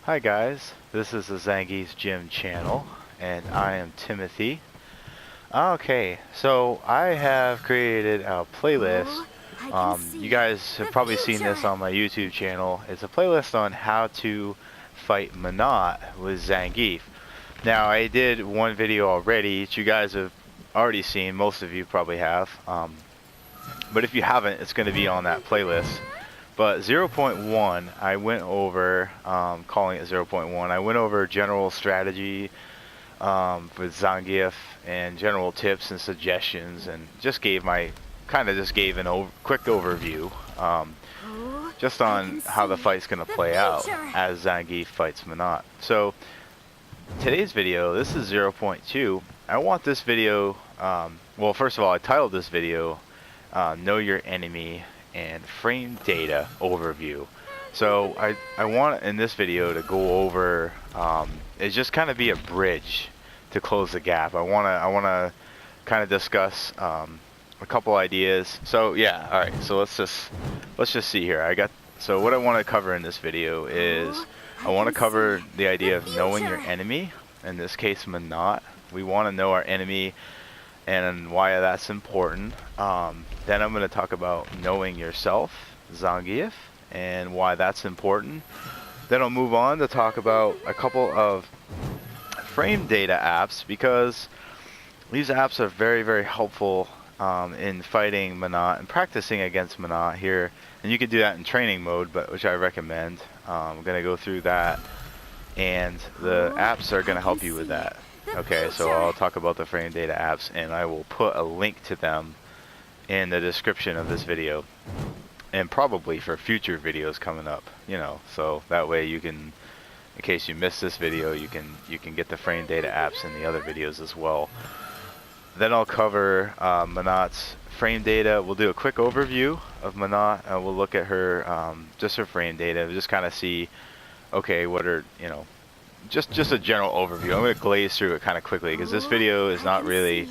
Hi guys, this is the Zangiefsgym channel, and I am Timothy. Okay, so I have created a playlist. You guys have probably seen this on my YouTube channel. It's a playlist on how to fight Menat with Zangief. Now, I did one video already, which you guys have already seen. Most of you probably have. But if you haven't, it's going to be on that playlist. But 0.1, I went over, calling it 0.1, I went over general strategy with Zangief and general tips and suggestions, and just gave my, just gave an quick overview just on how the fight's going to play out as Zangief fights Menat. So today's video, this is 0.2. I want this video, well, first of all, I titled this video, Know Your Enemy and Frame Data Overview. So I want in this video to go over it's just kind of be a bridge to close the gap. I wanna kind of discuss a couple ideas. So yeah, all right. So let's just see here. So what I want to cover in this video is I want to cover the idea of knowing your enemy. In this case, Menat. We want to know our enemy and why that's important. Then I'm going to talk about knowing yourself, Zangief, and why that's important. Then I'll move on to talk about a couple of frame data apps, because these apps are very, very helpful in fighting Menat and practicing against Menat here. And you can do that in training mode, which I recommend. I'm going to go through that, and the apps are going to help you with that. Okay, so I'll talk about the frame data apps, and I will put a link to them in the description of this video, and probably for future videos coming up, so that way you can, in case you missed this video, you can get the frame data apps in the other videos as well. Then I'll cover Menat's frame data. We'll do a quick overview of Menat, and we'll look at her, just her frame data, we'll just kind of see, okay, what are, just a general overview. I'm going to glaze through it kind of quickly, because this video is not really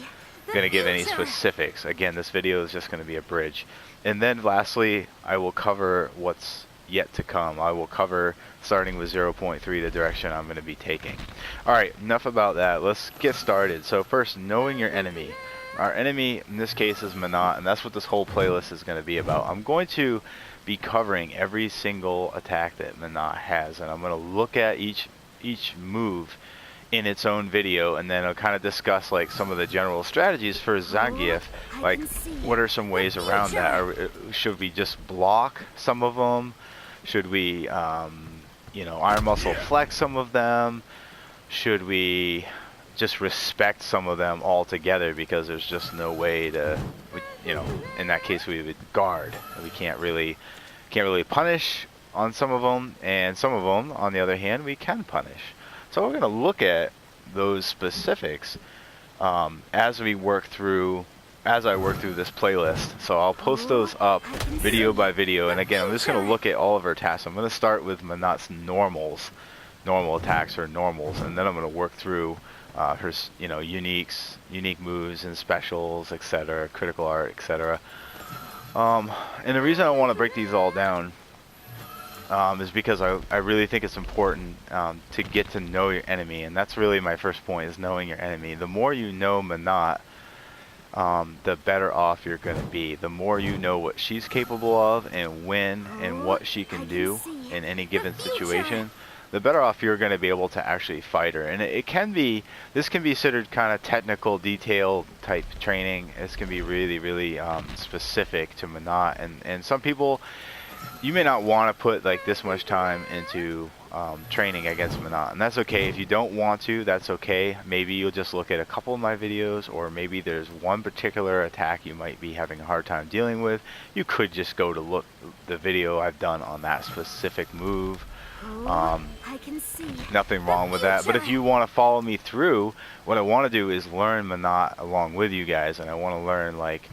going to give any specifics. Again, this video is just going to be a bridge. And then lastly, I will cover what's yet to come. I will cover, starting with 0.3, the direction I'm going to be taking. Alright, enough about that. Let's get started. So first, knowing your enemy. Our enemy in this case is Menat, and that's what this whole playlist is going to be about. I'm going to be covering every single attack that Menat has, and I'm going to look at each move in its own video, and then I'll kind of discuss like some of the general strategies for Zangief, like what are some ways around that. Should we just block some of them? Should we iron muscle flex some of them? Should we just respect some of them altogether, because there's just no way to, in that case we would guard. We can't really punish on some of them, and some of them, on the other hand, we can punish. So we're going to look at those specifics as I work through this playlist. So I'll post those up video by video, and again, I'm just going to look at all of her attacks. I'm going to start with Menat's normal attacks or normals, and then I'm going to work through her unique moves and specials, etc., critical art, etc. And the reason I want to break these all down is because I really think it's important to get to know your enemy, and that's really my first point, is knowing your enemy. The more you know Menat, the better off you're going to be. The more you know what she's capable of and when and what she can do in any given situation, the better off you're going to be able to actually fight her. And this can be considered kind of technical, detailed type training. This can be really, really specific to Menat, and some people, you may not want to put like this much time into training against Menat, and that's okay. If you don't want to, that's okay. Maybe you'll just look at a couple of my videos, or maybe there's one particular attack you might be having a hard time dealing with. You could just go to look the video I've done on that specific move. I can see. Nothing wrong with that. But if you want to follow me through, what I want to do is learn Menat along with you guys, and I want to learn like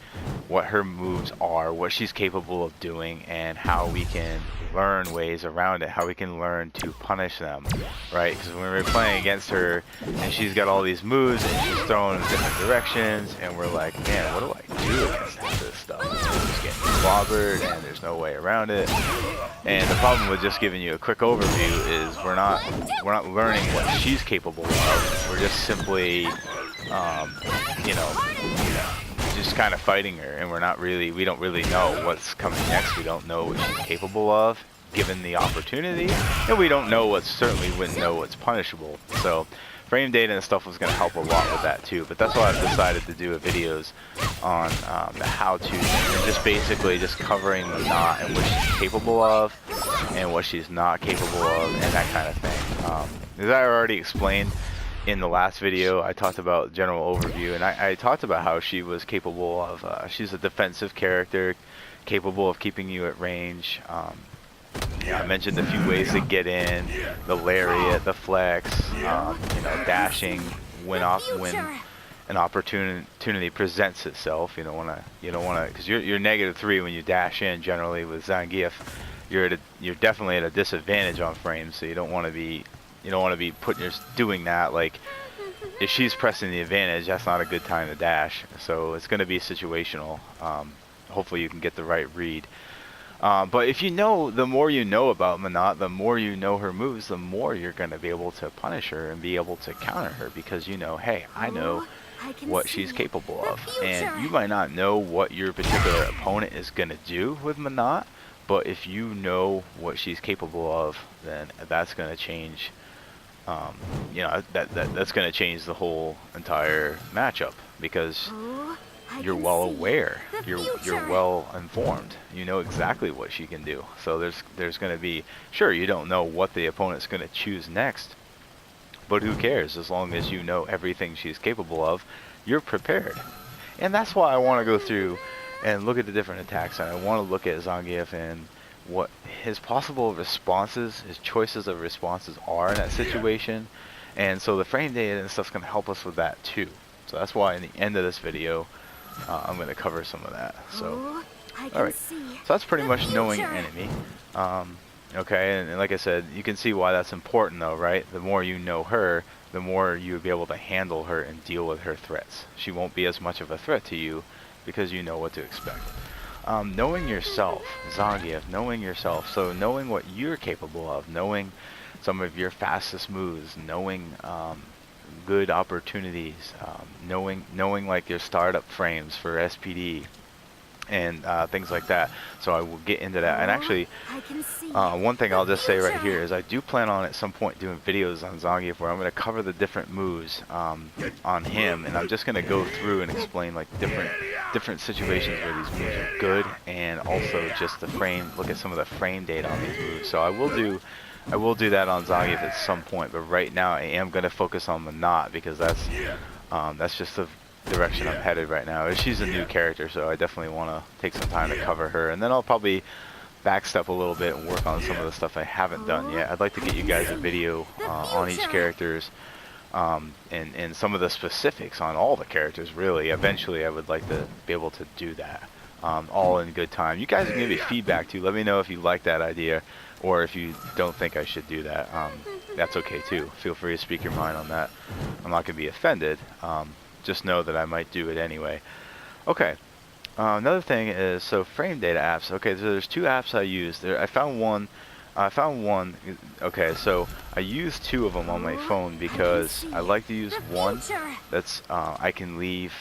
what her moves are, what she's capable of doing, and how we can learn ways around it, how we can learn to punish them, right? Because when we're playing against her and she's got all these moves and she's throwing in different directions, and we're like, man, what do I do against this stuff? It's just getting clobbered, and there's no way around it. And the problem with just giving you a quick overview is we're not learning what she's capable of. We're just simply, you know, just kind of fighting her, and we don't really know what's coming next. We don't know what she's capable of given the opportunity, and we don't know certainly wouldn't know what's punishable. So frame data and stuff was going to help a lot with that too, but that's why I've decided to do videos on the how-to, and just basically just covering the knot and what she's capable of and what she's not capable of and that kind of thing. As I already explained in the last video, I talked about general overview, and I talked about how she was capable of, she's a defensive character, capable of keeping you at range. Yeah, I mentioned a few ways to get in: the lariat, the flex, you know, dashing when an opportunity presents itself. You don't want to, because you're -3 when you dash in. Generally with Zangief, you're definitely at a disadvantage on frames, so you don't want to be doing that. Like, if she's pressing the advantage, that's not a good time to dash. So it's going to be situational. Hopefully you can get the right read. But if you know, the more you know about Menat, the more you know her moves, the more you're going to be able to punish her and be able to counter her, because you know, hey, I know what she's capable of. And you might not know what your particular opponent is going to do with Menat, but if you know what she's capable of, then that's going to change, you know, that's going to change the whole entire matchup, because you're well aware, you're well informed, you know exactly what she can do. So there's going to be, sure, you don't know what the opponent's going to choose next, but who cares? As long as you know everything she's capable of, you're prepared. And that's why I want to go through and look at the different attacks, and I want to look at Zangief and what his possible responses, his choices of responses are in that situation. And so the frame data and stuff's going to help us with that too. So that's why in the end of this video, I'm going to cover some of that. So, alright, so that's pretty much knowing your enemy. Okay, and like I said, you can see why that's important though, right? The more you know her, the more you'll be able to handle her and deal with her threats. She won't be as much of a threat to you because you know what to expect. Knowing yourself, Zangief, knowing yourself, so knowing what you're capable of, knowing some of your fastest moves, knowing good opportunities, knowing like your startup frames for SPD and things like that. So I will get into that. And actually, one thing I'll just say right here is I do plan on at some point doing videos on Zangief where I'm going to cover the different moves on him, and I'm just going to go through and explain like different situations where these moves are good, and also just the frame, look at some of the frame data on these moves. So I will do that on Zangief at some point, but right now I am going to focus on Menat, because that's just the direction I'm headed right now. She's a new character, so I definitely want to take some time to cover her, and then I'll probably backstep a little bit and work on some of the stuff I haven't done yet. I'd like to get you guys a video on each characters, and some of the specifics on all the characters, really. Eventually I would like to be able to do that, all in good time. You guys can give me feedback too. Let me know if you like that idea, or if you don't think I should do that. That's okay too. Feel free to speak your mind on that. I'm not going to be offended. Just know that I might do it anyway. Okay. Another thing is, so frame data apps. Okay, so there's two apps I use. I found one. Okay, so I use two of them on my phone because I like to use one that's I can leave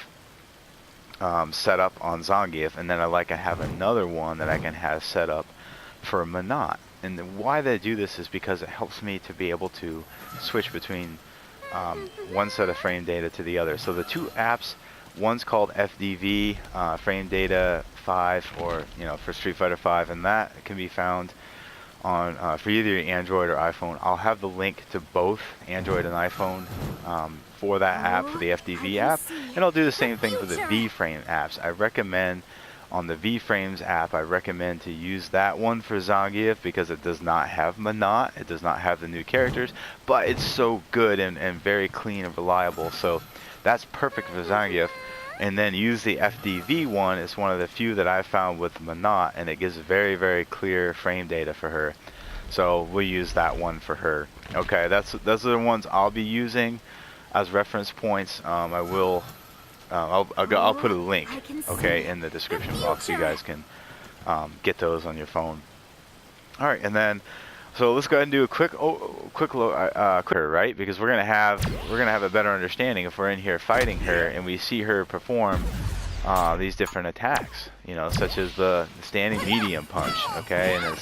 set up on Zangief, and then I have another one that I can have set up for Menat. And why they do this is because it helps me to be able to switch between one set of frame data to the other. So the two apps, one's called FDV, FrameData 5, or for Street Fighter 5, and that can be found on for either Android or iPhone. I'll have the link to both Android and iPhone for that app, for the FDV app, and I'll do the same thing for the Vframe apps. I recommend on the Vframes app, I recommend to use that one for Zangief because it does not have Menat, it does not have the new characters, but it's so good and very clean and reliable, so that's perfect for Zangief. And then use the FDV one. It's one of the few that I've found with Menat, and it gives very, very clear frame data for her. So we'll use that one for her. Okay, those are the ones I'll be using as reference points. I'll put a link, okay, in the description box so you guys can get those on your phone. All right, and then so let's go ahead and do a quick look, right? Because we're gonna have a better understanding if we're in here fighting her and we see her perform these different attacks, you know, such as the standing medium punch, okay, and the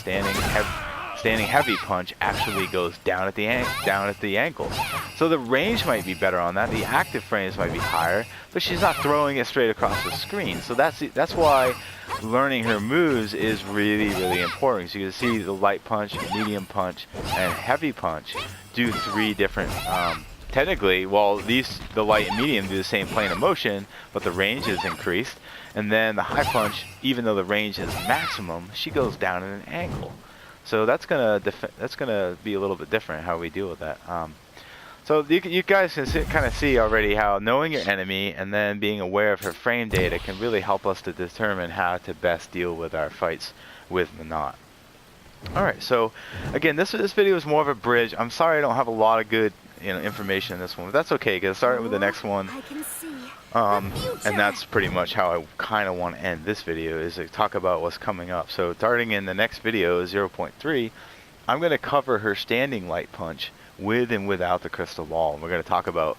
standing heavy punch actually goes down at the ankle. So the range might be better on that. The active frames might be higher, but she's not throwing it straight across the screen. So that's why learning her moves is really important. So you can see the light punch, medium punch, and heavy punch do 3 different. Technically, well, the light and medium do the same plane of motion, but the range is increased. And then the high punch, even though the range is maximum, she goes down at an angle. So that's gonna be a little bit different how we deal with that. So you guys can kind of see already how knowing your enemy and then being aware of her frame data can really help us to determine how to best deal with our fights with Menat. Alright, so again, this video is more of a bridge. I'm sorry I don't have a lot of good information in this one, but that's okay because I started with the next one. I can see And that's pretty much how I kind of want to end this video, is to talk about what's coming up. So starting in the next video, 0.3, I'm going to cover her standing light punch with and without the crystal ball. And we're going to talk about,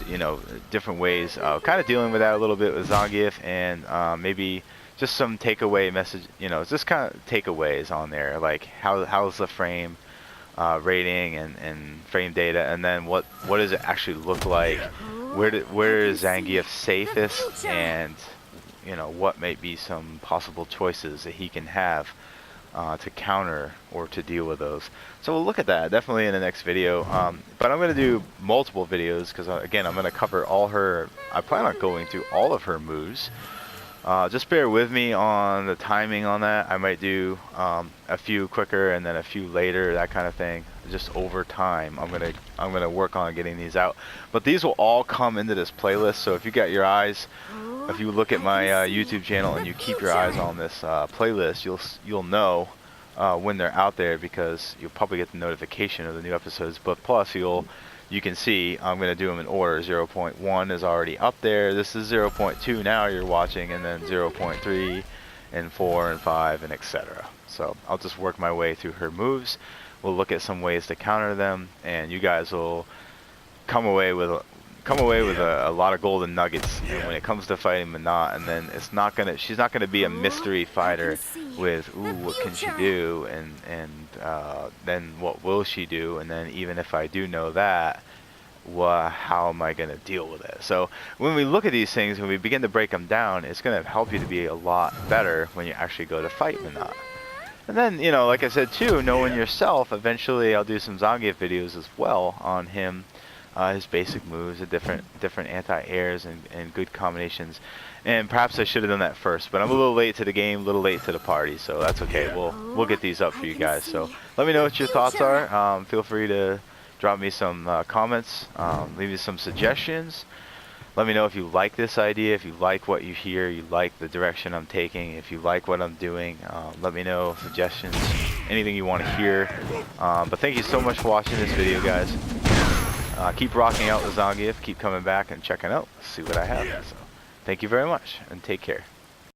you know, different ways of kind of dealing with that a little bit with Zangief, and maybe just some takeaway message, you know, just kind of takeaways on there, like how's the frame rating and frame data, and then what does it actually look like? Where is Zangief safest, and you know, what might be some possible choices that he can have to counter or to deal with those. So we'll look at that definitely in the next video. But I'm going to do multiple videos because again, I'm going to cover all her. I plan on going through all of her moves. Just bear with me on the timing on that. I might do a few quicker and then a few later, that kind of thing. Just over time, I'm gonna work on getting these out. But these will all come into this playlist. So if you got your eyes, if you look at my YouTube channel and you keep your eyes on this playlist, you'll know when they're out there, because you'll probably get the notification of the new episodes. But plus you can see I'm going to do them in order. 0.1 is already up there. This is 0.2 now you're watching, and then 0.3 and 4 and 5 and etc. So I'll just work my way through her moves. We'll look at some ways to counter them, and you guys will come away with a lot of golden nuggets. And when it comes to fighting Menat, and then she's not gonna be a mystery fighter with what can she do, and then what will she do, and then even if I do know that, how am I gonna deal with it? So when we look at these things, when we begin to break them down, it's gonna help you to be a lot better when you actually go to fight Menat. And then, you know, like I said too, knowing yourself, eventually I'll do some Zangief videos as well on him. His basic moves, the different anti-airs and good combinations. And perhaps I should have done that first, but I'm a little late to the game, a little late to the party, so that's okay. We'll get these up for you guys. So let me know what your thoughts are. Feel free to drop me some comments, leave me some suggestions. Let me know if you like this idea, if you like what you hear, you like the direction I'm taking, if you like what I'm doing. Let me know suggestions, anything you want to hear. But thank you so much for watching this video, guys. Keep rocking out with Zangief, keep coming back and checking out, see what I have. So, thank you very much, and take care.